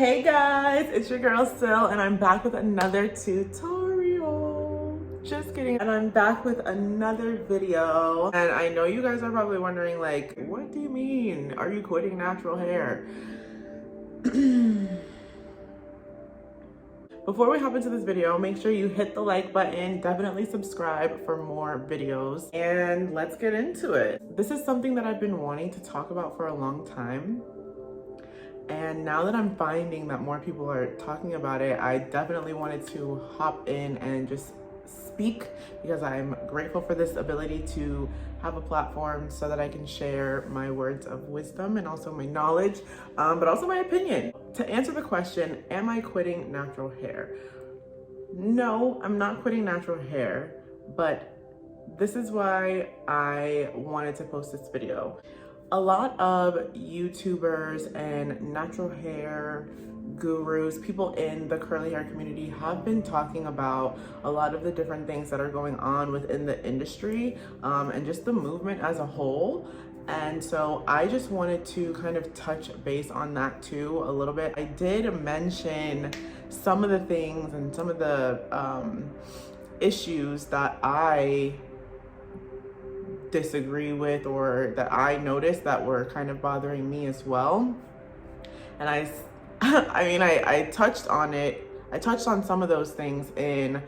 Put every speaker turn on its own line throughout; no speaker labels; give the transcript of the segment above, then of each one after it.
Hey guys, it's your girl Sil, and I'm back with another tutorial. Just kidding. And I'm back with another video. And I know you guys are probably wondering, like, what do you mean? Are you quitting natural hair? Before we hop into this video, make sure you hit the like button, definitely subscribe for more videos, and let's get into it. This is something that I've been wanting to talk about for a long time. And now that I'm finding that more people are talking about it, I definitely wanted to hop in and just speak because I'm grateful for this ability to have a platform so that I can share my words of wisdom and also my knowledge, but also my opinion. To answer the question, am I quitting natural hair? No, I'm not quitting natural hair, but this is why I wanted to post this video. A lot of YouTubers and natural hair gurus, people in the curly hair community have been talking about a lot of the different things that are going on within the industry and just the movement as a whole. And so I just wanted to kind of touch base on that too a little bit. I did mention some of the things and some of the issues that I disagree with or that I noticed that were kind of bothering me as well. And I touched on it. I touched on some of those things in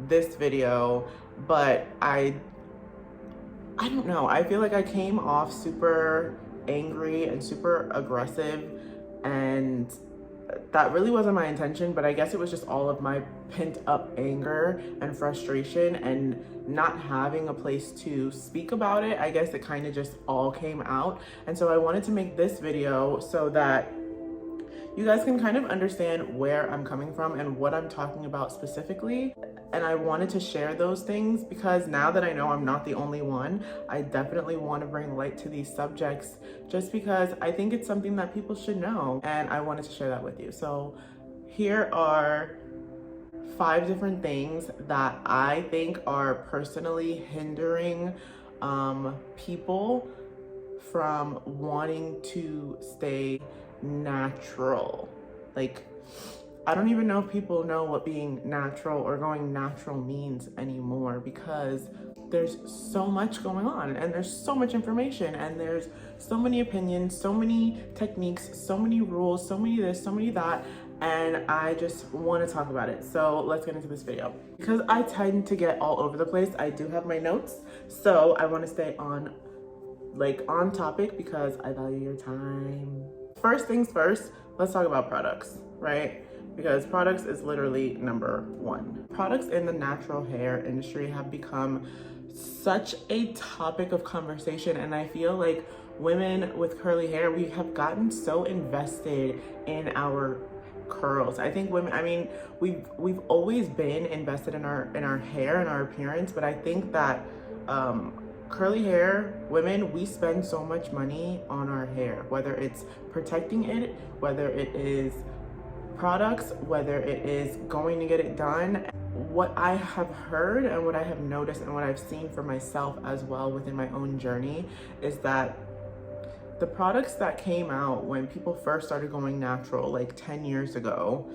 this video, but I don't know. I feel like I came off super angry and super aggressive, and that really wasn't my intention, but I guess it was just all of my pent up anger and frustration and not having a place to speak about it. I guess it kind of just all came out. And so I wanted to make this video so that you guys can kind of understand where I'm coming from and what I'm talking about specifically. And I wanted to share those things because now that I know I'm not the only one, I definitely want to bring light to these subjects just because I think it's something that people should know, and I wanted to share that with you. So here are 5 different things that I think are personally hindering people from wanting to stay natural. Like, I don't even know if people know what being natural or going natural means anymore because there's so much going on and there's so much information and there's so many opinions, so many techniques, so many rules, so many this, so many that, and I just want to talk about it. So let's get into this video. Because I tend to get all over the place, I do have my notes, so I want to stay on topic because I value your time. First things first, let's talk about products, right? Because products is literally number 1. Products in the natural hair industry have become such a topic of conversation, and I feel like women with curly hair, we have gotten so invested in our curls. I think women, I mean, we've always been invested in our hair and our appearance, but I think that curly hair women, we spend so much money on our hair, whether it's protecting it, whether it is products, whether it is going to get it done. What I have heard and what I have noticed and what I've seen for myself as well within my own journey is that the products that came out when people first started going natural like 10 years ago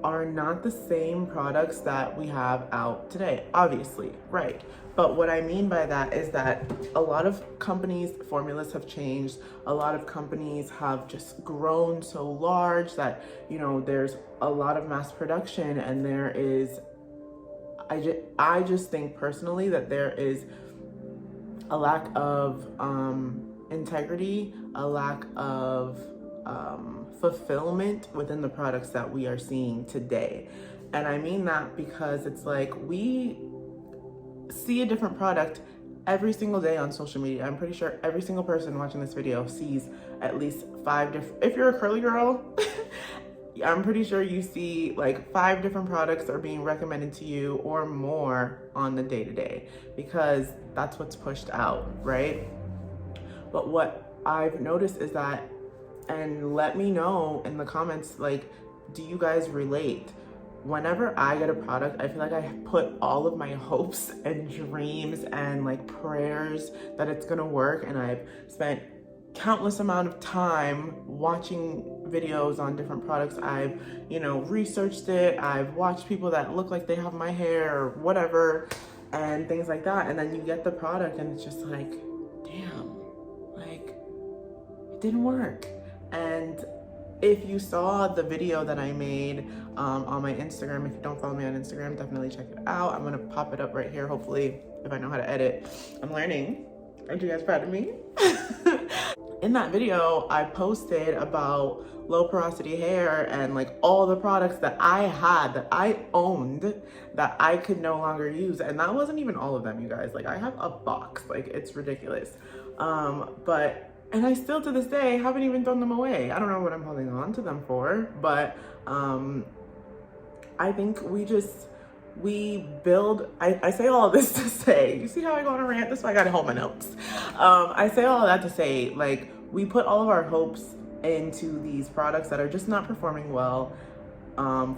are not the same products that we have out today, obviously, right? But what I mean by that is that a lot of companies' formulas have changed. A lot of companies have just grown so large that, you know, there's a lot of mass production, and there is, I just think personally that there is a lack of integrity, a lack of fulfillment within the products that we are seeing today. And I mean that because it's like we see a different product every single day on social media. I'm pretty sure every single person watching this video sees at least 5 different, if you're a curly girl, I'm pretty sure you see like 5 different products are being recommended to you or more on the day-to-day because that's what's pushed out, right? But what I've noticed is that, and let me know in the comments, like, do you guys relate? Whenever I get a product, I feel like I put all of my hopes and dreams and like prayers that it's gonna work, and I've spent countless amount of time watching videos on different products. I've, researched it. I've watched people that look like they have my hair or whatever and things like that. And then you get the product and it's just like, damn, like it didn't work. And if you saw the video that I made on my Instagram, if you don't follow me on Instagram, definitely check it out. I'm gonna pop it up right here, hopefully, if I know how to edit. I'm learning. Aren't you guys proud of me? In that video, I posted about low porosity hair and like all the products that I had, that I owned, that I could no longer use. And that wasn't even all of them, you guys. Like I have a box, like it's ridiculous. And I still to this day haven't even thrown them away. I don't know what I'm holding on to them for, but I think we build, I say all this to say, you see how I go on a rant? That's why I gotta hold my notes. I say all of that to say, like, we put all of our hopes into these products that are just not performing well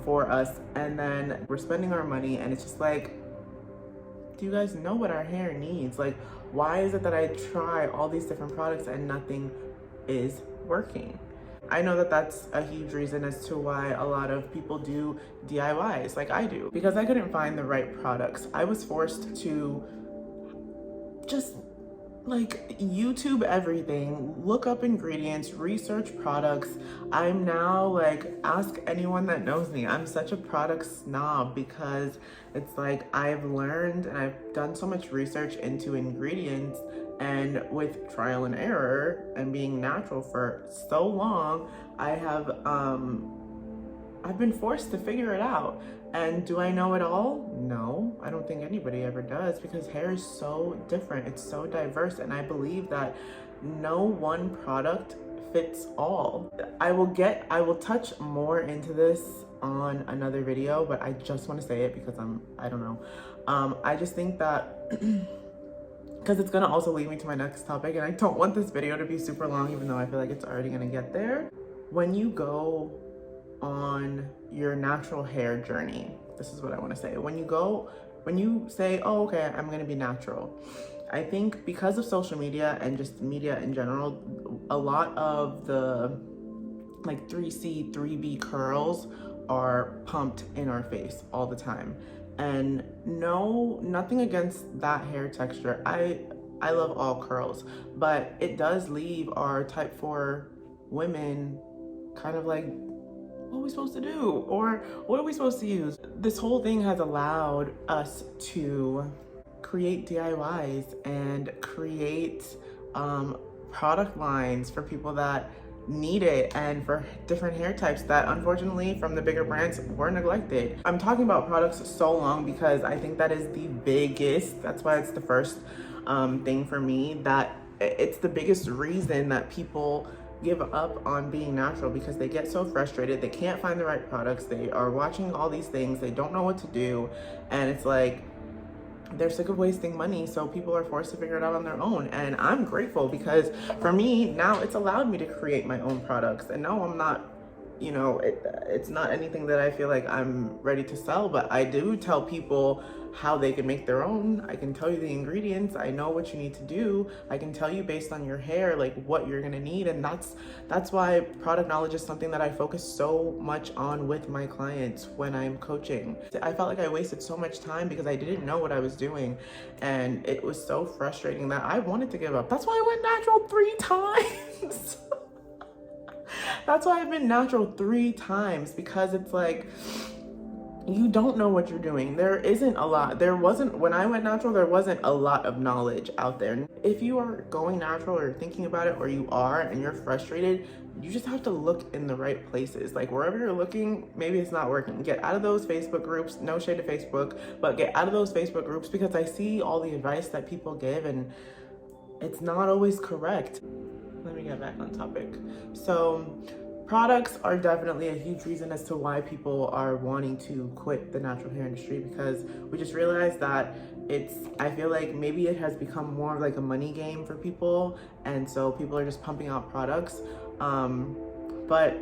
for us, and then we're spending our money, and it's just like, do you guys know what our hair needs? Like, why is it that I try all these different products and nothing is working? I know that that's a huge reason as to why a lot of people do DIYs like I do, because I couldn't find the right products. I was forced to just like YouTube everything, look up ingredients, research products. I'm now like, ask anyone that knows me. I'm such a product snob because it's like I've learned and I've done so much research into ingredients, and with trial and error and being natural for so long, I've been forced to figure it out. And do I know it all? No, I don't think anybody ever does, because hair is so different. It's so diverse. And I believe that no one product fits all. I will touch more into this on another video, but I just want to say it because I don't know. I just think that because it's gonna also lead me to my next topic, and I don't want this video to be super long, even though I feel like it's already gonna get there. When you go on your natural hair journey, this is what I want to say. When you say, oh, okay, I'm gonna be natural, I think because of social media and just media in general, a lot of the like 3C, 3B curls are pumped in our face all the time. And no, nothing against that hair texture. I love all curls, but it does leave our type 4 women kind of like, what are we supposed to do? Or what are we supposed to use? This whole thing has allowed us to create DIYs and create product lines for people that need it, and for different hair types that unfortunately from the bigger brands were neglected. I'm talking about products so long because I think that is the biggest, that's why it's the first thing for me, that it's the biggest reason that people give up on being natural, because they get so frustrated, they can't find the right products, they are watching all these things, they don't know what to do, and it's like they're sick of wasting money, so people are forced to figure it out on their own. And I'm grateful, because for me now it's allowed me to create my own products. And no, I'm not, it's not anything that I feel like I'm ready to sell, but I do tell people how they can make their own. I can tell you the ingredients, I know what you need to do, I can tell you based on your hair like what you're gonna need. And that's why product knowledge is something that I focus so much on with my clients when I'm coaching. I felt like I wasted so much time because I didn't know what I was doing, and it was so frustrating that I wanted to give up. That's why I went natural 3 times. That's why I've been natural 3 times, because it's like, you don't know what you're doing. There wasn't, when I went natural, there wasn't a lot of knowledge out there. If you are going natural or thinking about it, or you are and you're frustrated, you just have to look in the right places. Like wherever you're looking, maybe it's not working. Get out of those Facebook groups, no shade to Facebook, but get out of those Facebook groups, because I see all the advice that people give and it's not always correct. Let me get back on topic. So products are definitely a huge reason as to why people are wanting to quit the natural hair industry, because we just realized that I feel like maybe it has become more of like a money game for people, and so people are just pumping out products. But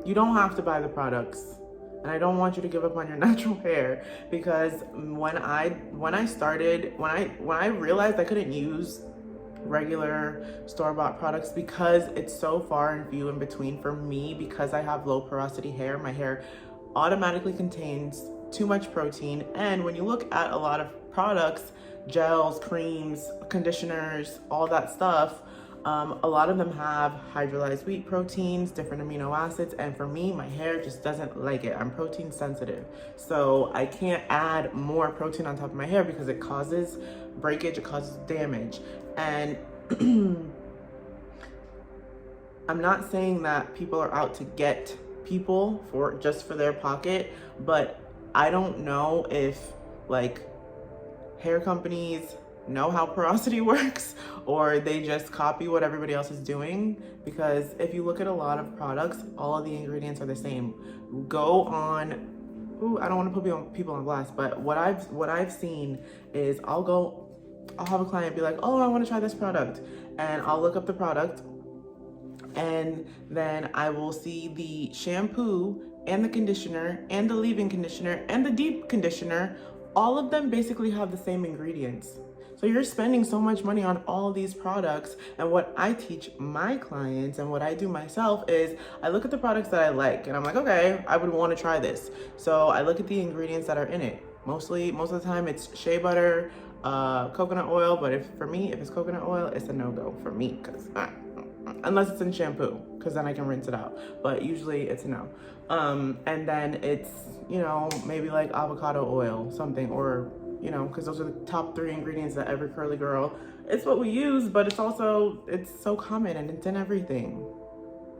you don't have to buy the products, and I don't want you to give up on your natural hair, because when I realized I couldn't use regular store-bought products because it's so far and few in between for me. Because I have low porosity hair, my hair automatically contains too much protein. And when you look at a lot of products, gels, creams, conditioners, all that stuff, a lot of them have hydrolyzed wheat proteins, different amino acids, and for me, my hair just doesn't like it. I'm protein sensitive, so I can't add more protein on top of my hair because it causes breakage, it causes damage. And I'm not saying that people are out to get people for just for their pocket, but I don't know if like hair companies know how porosity works or they just copy what everybody else is doing. Because if you look at a lot of products, all of the ingredients are the same. Go on, I don't want to put people on blast, but what I've seen is I'll have a client be like, oh, I want to try this product, and I'll look up the product, and then I will see the shampoo and the conditioner and the leave-in conditioner and the deep conditioner. All of them basically have the same ingredients. So you're spending so much money on all these products. And what I teach my clients and what I do myself is I look at the products that I like and I'm like, okay, I would want to try this. So I look at the ingredients that are in it. Most of the time it's shea butter, coconut oil. But if it's coconut oil, it's a no-go for me, because unless it's in shampoo, because then I can rinse it out. But usually it's a no. And then it's, maybe like avocado oil, something, or because those are the top 3 ingredients that every curly girl, it's what we use, but it's so common and it's in everything.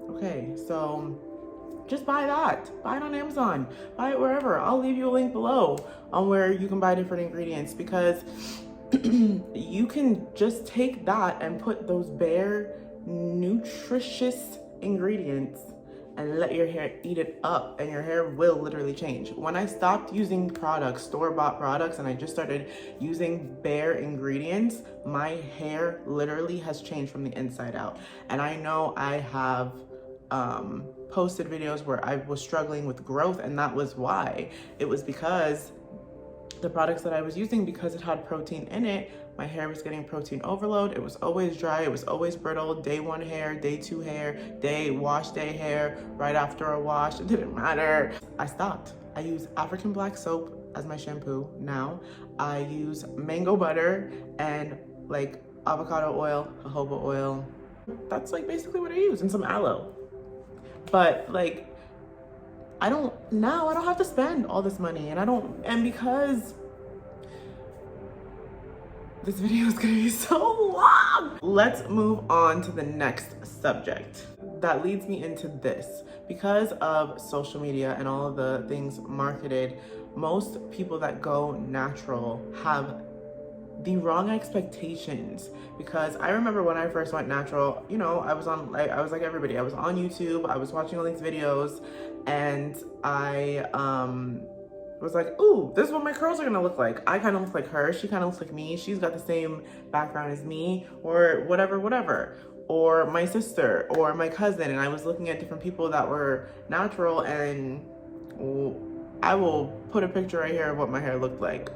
Okay, so just buy that. Buy it on Amazon. Buy it wherever. I'll leave you a link below on where you can buy different ingredients, because you can just take that and put those bare, nutritious ingredients and let your hair eat it up, and your hair will literally change. When I stopped using products, store-bought products, and I just started using bare ingredients, my hair literally has changed from the inside out. And I know I have posted videos where I was struggling with growth, and that was why. It was because the products that I was using, because it had protein in it, my hair was getting protein overload. It was always dry, it was always brittle. Day 1 hair, day 2 hair, wash day hair, right after a wash, it didn't matter. I stopped. I use African black soap as my shampoo now. I use mango butter and like avocado oil, jojoba oil. That's like basically what I use, and some aloe. But like, I don't have to spend all this money, and because this video is gonna be so long, let's move on to the next subject. That leads me into this. Because of social media and all of the things marketed, most people that go natural have the wrong expectations. Because I remember when I first went natural, I was like everybody. I was on YouTube, I was watching all these videos, and I was like, ooh, this is what my curls are gonna look like. I kind of look like her, she kind of looks like me, she's got the same background as me, or whatever, or my sister, or my cousin. And I was looking at different people that were natural, and I will put a picture right here of what my hair looked like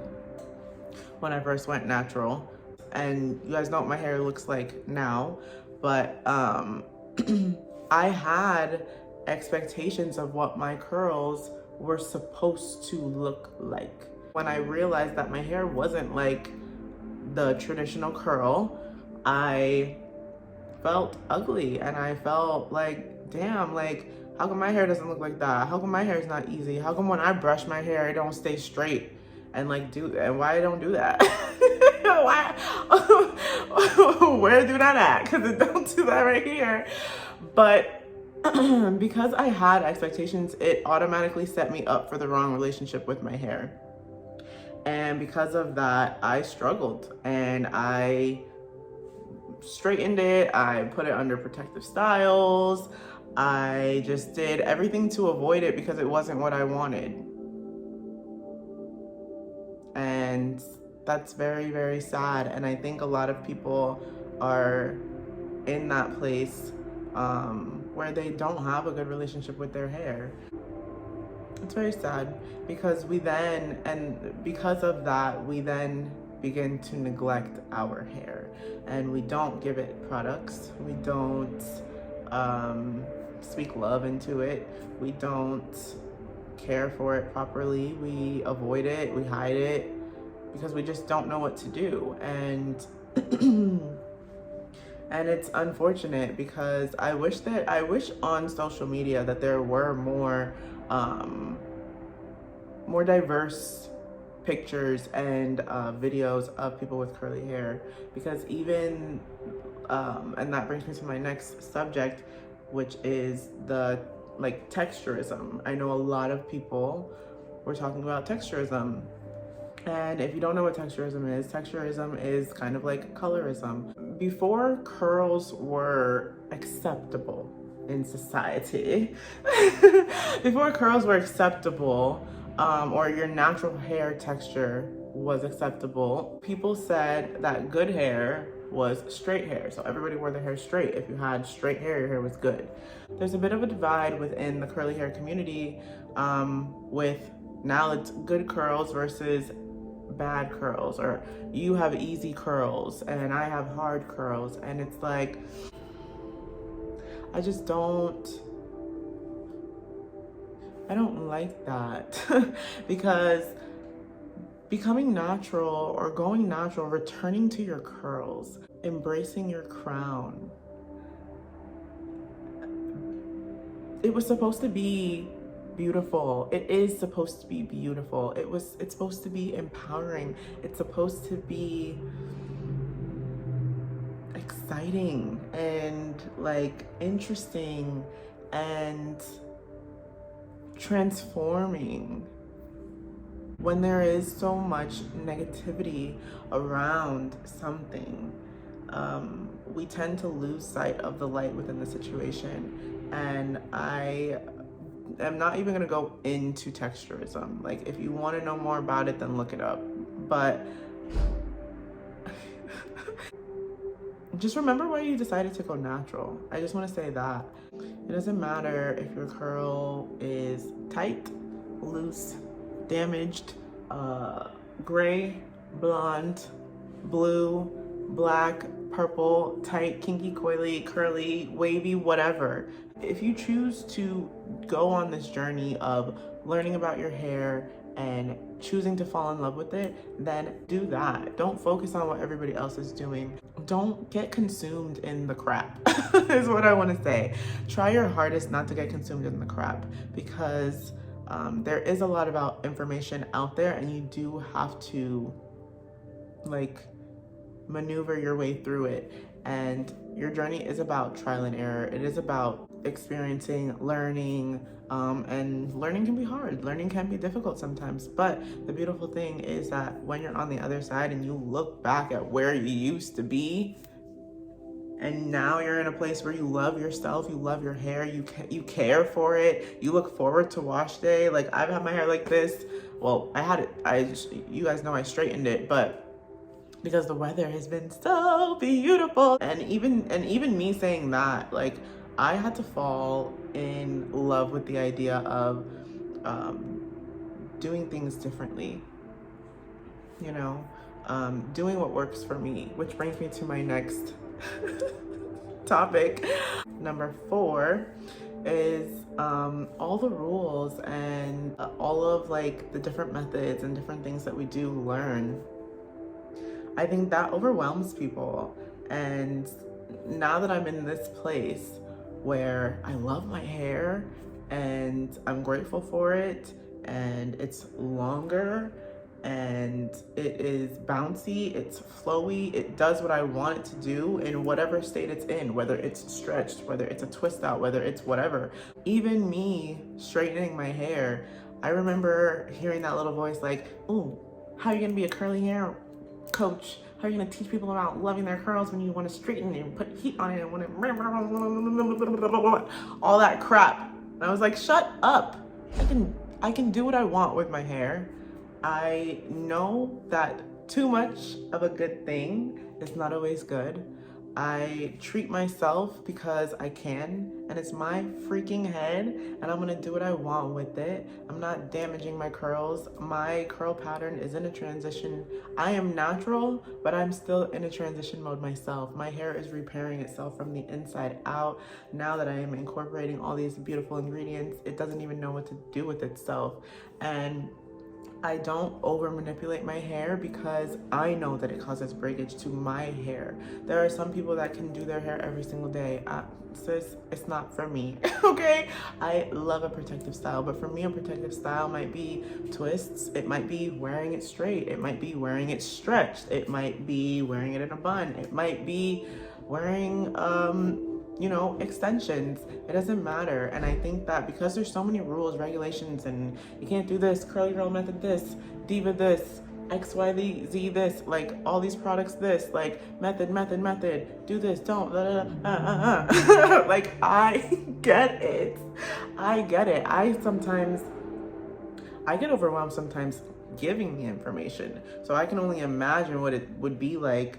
when I first went natural. And you guys know what my hair looks like now, but I had expectations of what my curls were supposed to look like. When I realized that my hair wasn't like the traditional curl, I felt ugly, and I felt like, damn, like, how come my hair doesn't look like that? How come my hair is not easy? How come when I brush my hair, it don't stay straight? And why I don't do that? Why? Where do that at? Because it don't do that right here. But because I had expectations, it automatically set me up for the wrong relationship with my hair. And because of that, I struggled, and I straightened it. I put it under protective styles. I just did everything to avoid it because it wasn't what I wanted. And that's very, very sad. And I think a lot of people are in that place where they don't have a good relationship with their hair. It's very sad, because because of that, we then begin to neglect our hair, and we don't give it products. We don't speak love into it. We don't care for it properly. We avoid it, we hide it, because we just don't know what to do. And and it's unfortunate, because I wish on social media that there were more more diverse pictures and videos of people with curly hair, because even and that brings me to my next subject, which is the texturism. I know a lot of people were talking about texturism. And if you don't know what texturism is kind of like colorism. Before curls were acceptable in society, before curls were acceptable, or your natural hair texture was acceptable, people said that good hair was straight hair. So everybody wore their hair straight. If you had straight hair, your hair was good. There's a bit of a divide within the curly hair community, with now it's good curls versus bad curls, or you have easy curls and I have hard curls. And it's like, I don't like that because becoming natural, or going natural, returning to your curls, embracing your crown, it was supposed to be beautiful. It is supposed to be beautiful. It's supposed to be empowering. It's supposed to be exciting and interesting and transforming. When there is so much negativity around something, we tend to lose sight of the light within the situation. And I'm not even gonna go into texturism. If you want to know more about it, then look it up. But just remember why you decided to go natural. I just want to say that. It doesn't matter if your curl is tight, loose, damaged, gray, blonde, blue, black, purple, tight, kinky, coily, curly, wavy, whatever. If you choose to go on this journey of learning about your hair and choosing to fall in love with it, then do that. Don't focus on what everybody else is doing. Don't get consumed in the crap is what I want to say. Try your hardest not to get consumed in the crap, because there is a lot of information out there, and you do have to maneuver your way through it. And your journey is about trial and error. It is about experiencing, learning, and learning can be hard. Learning can be difficult sometimes. But the beautiful thing is that when you're on the other side and you look back at where you used to be, and now you're in a place where you love yourself, you love your hair, you care for it, you look forward to wash day. I've had my hair like this. Well, I had it, you guys know I straightened it, but because the weather has been so beautiful. And even me saying that, I had to fall in love with the idea of doing things differently, doing what works for me, which brings me to my next topic. Number 4 is all the rules and all of the different methods and different things that we do learn. I think that overwhelms people. And now that I'm in this place where I love my hair and I'm grateful for it, and it's longer and it is bouncy, it's flowy, it does what I want it to do in whatever state it's in, whether it's stretched, whether it's a twist out, whether it's whatever. Even me straightening my hair, I remember hearing that little voice "Ooh, how are you gonna be a curly hair coach? How are you gonna teach people about loving their curls when you want to straighten and put heat on it and want to all that crap?" And I was like, shut up. I can do what I want with my hair. I know that too much of a good thing is not always good. I treat myself because I can, and it's my freaking head, and I'm gonna do what I want with it. I'm not damaging my curls. My curl pattern is in a transition. I am natural, but I'm still in a transition mode myself. My hair is repairing itself from the inside out. Now that I am incorporating all these beautiful ingredients, it doesn't even know what to do with itself. And I don't over manipulate my hair because I know that it causes breakage to my hair. There are some people that can do their hair every single day. Sis, it's not for me, okay? I love a protective style, but for me, a protective style might be twists. It might be wearing it straight. It might be wearing it stretched. It might be wearing it in a bun. It might be wearing, you know, extensions. It doesn't matter. And I think that because there's so many rules, regulations, and you can't do this, curly girl method this, diva this, XYZ this, like all these products this, like method, do this, don't, like I get it. I get it. I get overwhelmed sometimes giving the information. So I can only imagine what it would be like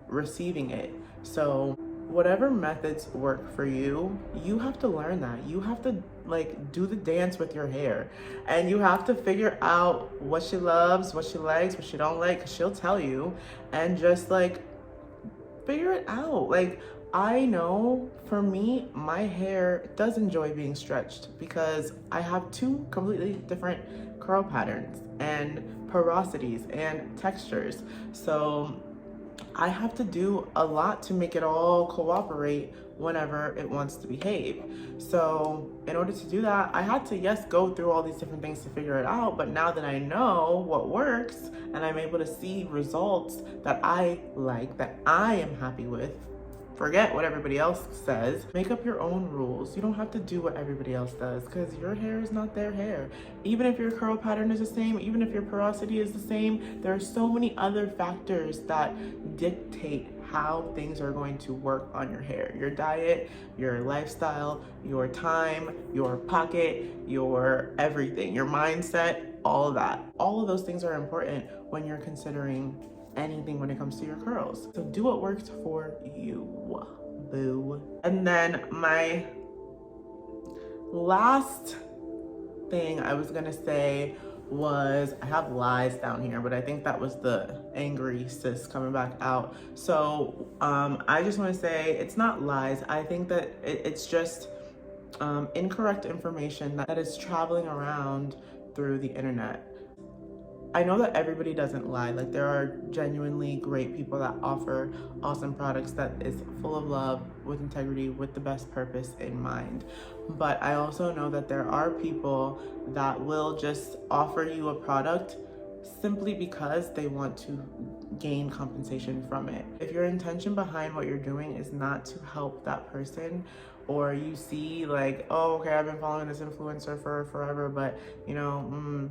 receiving it. So whatever methods work for you, you have to learn that. You have to like do the dance with your hair, and you have to figure out what she loves, what she likes, what she don't like, because she'll tell you, and just like figure it out. Like I know for me, my hair does enjoy being stretched because I have two completely different curl patterns and porosities and textures. So I have to do a lot to make it all cooperate whenever it wants to behave. So in order to do that, I had to, yes, go through all these different things to figure it out. But now that I know what works and I'm able to see results that I like, that I am happy with, forget what everybody else says. Make up your own rules. You don't have to do what everybody else does because your hair is not their hair. Even if your curl pattern is the same, even if your porosity is the same, there are so many other factors that dictate how things are going to work on your hair. Your diet, your lifestyle, your time, your pocket, your everything, your mindset, all of that. All of those things are important when you're considering anything when it comes to your curls. So do what works for you, boo. And then my last thing I was gonna say was, I have lies down here, but I think that was the angry sis coming back out. So I just want to say it's not lies. I think that it's just incorrect information that is traveling around through the internet. I know that everybody doesn't lie. Like there are genuinely great people that offer awesome products that is full of love, with integrity, with the best purpose in mind. But I also know that there are people that will just offer you a product simply because they want to gain compensation from it. If your intention behind what you're doing is not to help that person, or you see like, oh, okay, I've been following this influencer for forever, but you know,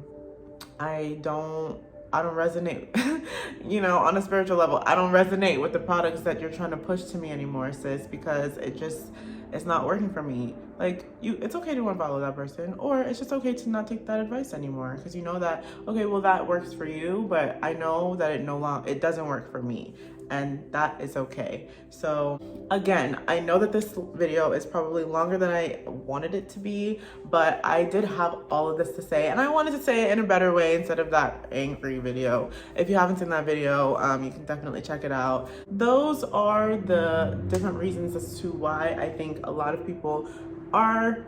I don't resonate, you know, on a spiritual level, I don't resonate with the products that you're trying to push to me anymore, sis, because it's not working for me. Like it's okay to unfollow that person, or it's just okay to not take that advice anymore, because you know that, okay, well that works for you, but I know that it doesn't work for me, and that is okay. So again, I know that this video is probably longer than I wanted it to be, but I did have all of this to say, and I wanted to say it in a better way instead of that angry video. If you haven't seen that video, you can definitely check it out. Those are the different reasons as to why I think a lot of people are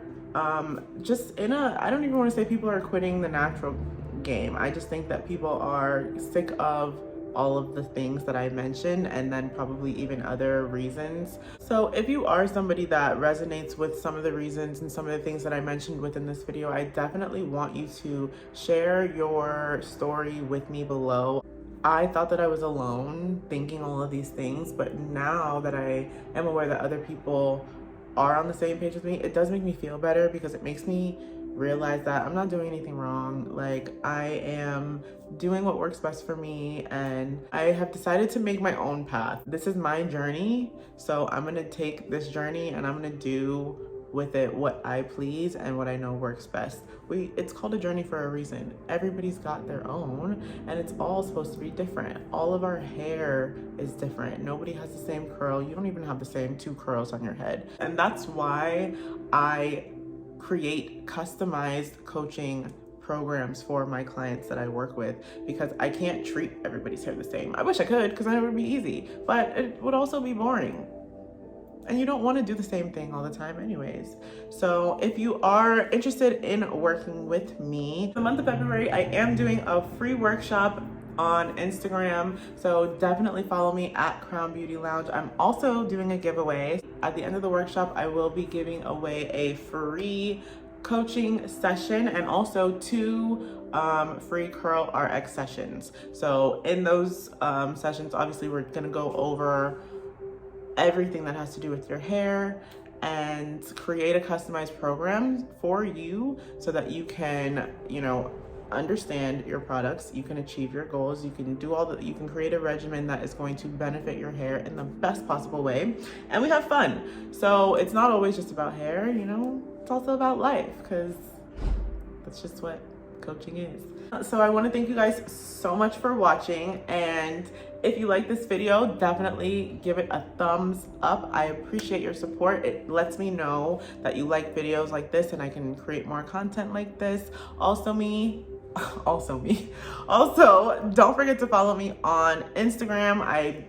just in a, I don't even want to say people are quitting the natural game. I just think that people are sick of all of the things that I mentioned, and then probably even other reasons. So if you are somebody that resonates with some of the reasons and some of the things that I mentioned within this video, I definitely want you to share your story with me below. I thought that I was alone thinking all of these things, but now that I am aware that other people are on the same page with me, it does make me feel better, because it makes me realize that I'm not doing anything wrong. Like I am doing what works best for me, and I have decided to make my own path. This is my journey, so I'm gonna take this journey and I'm gonna do with it what I please and what I know works best. It's called a journey for a reason. Everybody's got their own, and it's all supposed to be different. All of our hair is different. Nobody has the same curl. You don't even have the same 2 curls on your head. And that's why I create customized coaching programs for my clients that I work with, because I can't treat everybody's hair the same. I wish I could, because then it would be easy, but it would also be boring. And you don't want to do the same thing all the time anyways. So if you are interested in working with me, the month of February, I am doing a free workshop on Instagram. So definitely follow me at Crown Beauty Lounge. I'm also doing a giveaway. At the end of the workshop, I will be giving away a free coaching session and also 2 free Curl RX sessions. So in those sessions, obviously we're gonna go over everything that has to do with your hair and create a customized program for you so that you can, you know, understand your products, you can achieve your goals, you can do all that, you can create a regimen that is going to benefit your hair in the best possible way, and we have fun. So it's not always just about hair, you know, it's also about life, because that's just what coaching is. So I want to thank you guys so much for watching, and if you like this video, definitely give it a thumbs up. I appreciate your support. It lets me know that you like videos like this and I can create more content like this. Also, don't forget to follow me on Instagram. I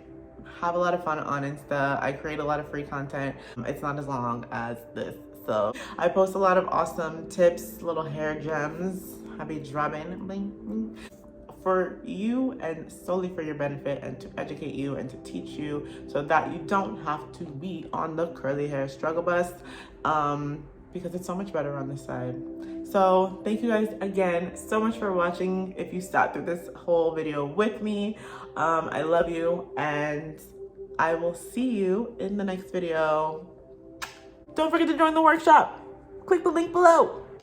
have a lot of fun on Insta. I create a lot of free content. It's not as long as this. So I post a lot of awesome tips, little hair gems. I be dropping for you and solely for your benefit, and to educate you and to teach you so that you don't have to be on the curly hair struggle bus, because it's so much better on this side. So thank you guys again so much for watching. If you sat through this whole video with me, I love you, and I will see you in the next video. Don't forget to join the workshop. Click the link below.